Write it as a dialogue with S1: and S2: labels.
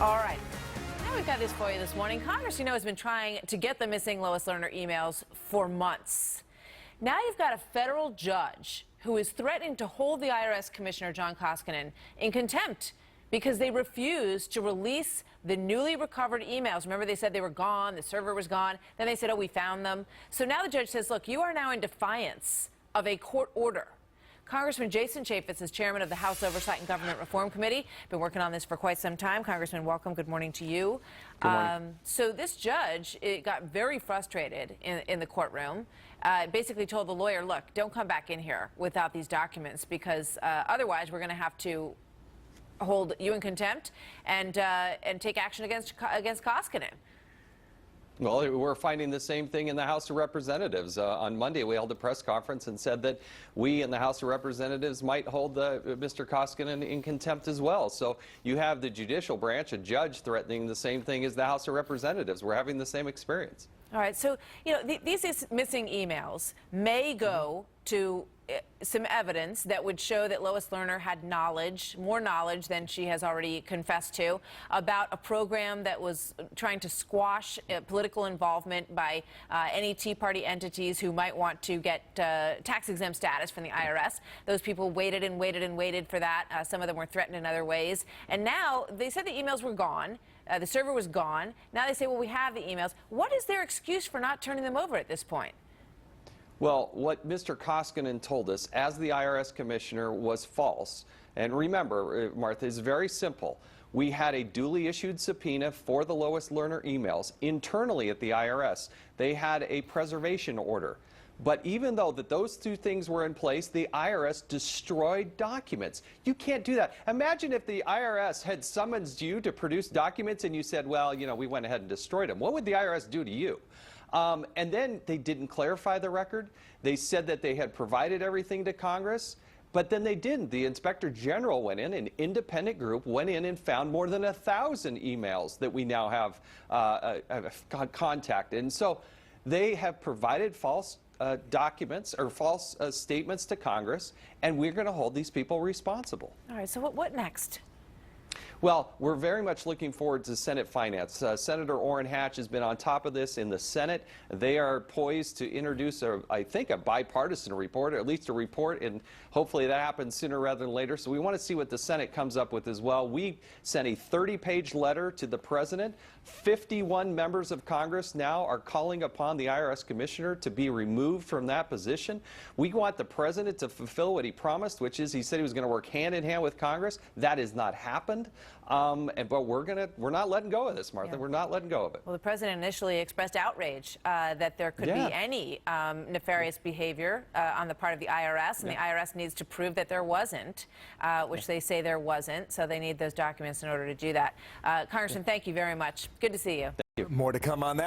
S1: All right. Now we've got this for you this morning. Congress, has been trying to get the missing Lois Lerner emails for months. Now you've got a federal judge who is threatening to hold the IRS Commissioner, John Koskinen, in contempt because they refused to release the newly recovered emails. Remember, they said they were gone, the server was gone. Then they said, oh, we found them. So now the judge says, look, you are now in defiance of a court order. Congressman Jason Chaffetz is chairman of the House Oversight and Government Reform Committee. Been working on this for quite some time. Congressman, welcome. Good morning to you.
S2: Good morning.
S1: So this judge got very frustrated in the courtroom. Basically told the lawyer, look, don't come back in here without these documents because otherwise we're going to have to hold you in contempt and take action against Koskinen.
S2: Well, we're finding the same thing in the House of Representatives. On Monday, we held a press conference and said that we in the House of Representatives might hold Mr. Koskinen in contempt as well. So you have the judicial branch, a judge threatening the same thing as the House of Representatives. We're having the same experience.
S1: All right. So, these missing emails may go to some evidence that would show that Lois Lerner had more knowledge than she has already confessed to, about a program that was trying to squash political involvement by any Tea Party entities who might want to get tax-exempt status from the IRS. Those people waited and waited and waited for that. Some of them were threatened in other ways. And now they said the emails were gone. The server was gone. Now they say, well, we have the emails. What is their excuse for not turning them over at this point?
S2: Well, what Mr. Koskinen told us as the IRS commissioner was false. And remember, Martha, it's very simple. We had a duly issued subpoena for the Lois Lerner emails internally at the IRS. They had a preservation order. But even though those two things were in place, the IRS destroyed documents. You can't do that. Imagine if the IRS had summoned you to produce documents and you said, well, we went ahead and destroyed them. What would the IRS do to you? And then they didn't clarify the record. They said that they had provided everything to Congress, but then they didn't. The Inspector General went in, an independent group went in and found more than 1,000 emails that we now have contacted. And so they have provided false documents or false statements to Congress, and we're going to hold these people responsible.
S1: All right, so what next?
S2: Well, we're very much looking forward to Senate Finance. Senator Orrin Hatch has been on top of this in the Senate. They are poised to introduce, I think, a bipartisan report, or at least a report, and hopefully that happens sooner rather than later. So we want to see what the Senate comes up with as well. We sent a 30-page letter to the president. 51 members of Congress now are calling upon the IRS commissioner to be removed from that position. We want the president to fulfill what he promised, which is he said he was going to work hand in hand with Congress. That has not happened. But we're not letting go of this, Martha. Yeah. We're not letting go of it.
S1: Well, the president initially expressed outrage that there could be any nefarious behavior on the part of the IRS, and the IRS needs to prove that there wasn't, which they say there wasn't. So they need those documents in order to do that. Congressman, thank you very much. Good to see you.
S2: Thank you.
S3: More to come on that.